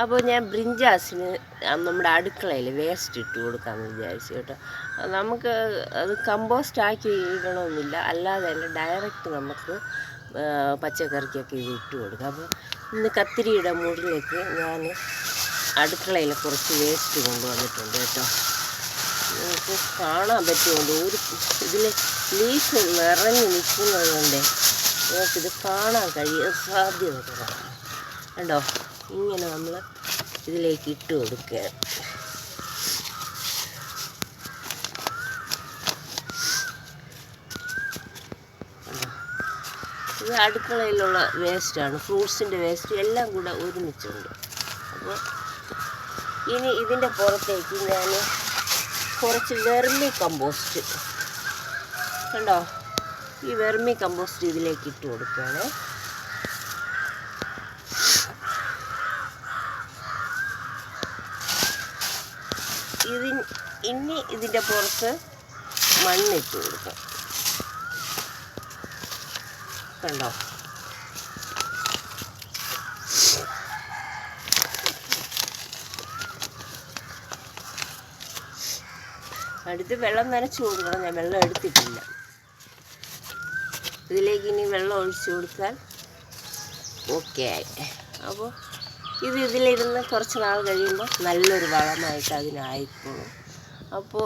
അപ്പോൾ ഞാൻ ബ്രിഞ്ചാസിന് നമ്മുടെ അടുക്കളയിൽ വേസ്റ്റ് ഇട്ട് കൊടുക്കാമെന്ന് വിചാരിച്ചു കേട്ടോ. നമുക്ക് അത് കമ്പോസ്റ്റ് ആക്കി ഇടണമെന്നില്ല, അല്ലാതെ തന്നെ ഡയറക്റ്റ് നമുക്ക് പച്ചക്കറിക്കൊക്കെ ഇത് ഇട്ട് കൊടുക്കാം. അപ്പോൾ ഇന്ന് കത്തിരിയുടെ മുകളിലേക്ക് ഞാൻ അടുക്കളയിൽ കുറച്ച് വേസ്റ്റ് കൊണ്ടുവന്നിട്ടുണ്ട് കേട്ടോ. നിങ്ങൾക്ക് കാണാൻ പറ്റുമോ? ഒരു ഇതിൽ ലീഫ് നിറഞ്ഞ് നിൽക്കുന്നത് കൊണ്ട് നിങ്ങൾക്കിത് കാണാൻ സാധ്യത കുറവാണ് കണ്ടോ. ഇങ്ങനെ നമ്മൾ ഇതിലേക്ക് ഇട്ട് കൊടുക്കുക. ഇത് അടുക്കളയിലുള്ള വേസ്റ്റാണ്, ഫ്രൂട്ട്സിൻ്റെ വേസ്റ്റ് എല്ലാം കൂടെ ഒരുമിച്ചുണ്ട്. അപ്പോൾ ഇനി ഇതിൻ്റെ പുറത്തേക്ക് ഞാൻ കുറച്ച് വെർമി കമ്പോസ്റ്റ് കണ്ടോ, ഈ വെർമി കമ്പോസ്റ്റ് ഇതിലേക്ക് ഇട്ട് കൊടുക്കുകയാണ്. ഇനി ഇതിൻ്റെ പുറത്ത് മണ്ണിട്ട് കൊടുക്കാം കണ്ടോ. അടുത്ത് വെള്ളം നനച്ച് കൊടുക്കണം. ഞാൻ വെള്ളം എടുത്തിട്ടില്ല. ഇതിലേക്ക് ഇനി വെള്ളം ഒഴിച്ചു കൊടുത്താൽ ഓക്കെ ആയി. അപ്പോൾ ഇതിലിരുന്ന് കുറച്ച് നാൾ കഴിയുമ്പോൾ നല്ലൊരു വളമായിട്ട് അതിനായിക്കോളും. അപ്പോൾ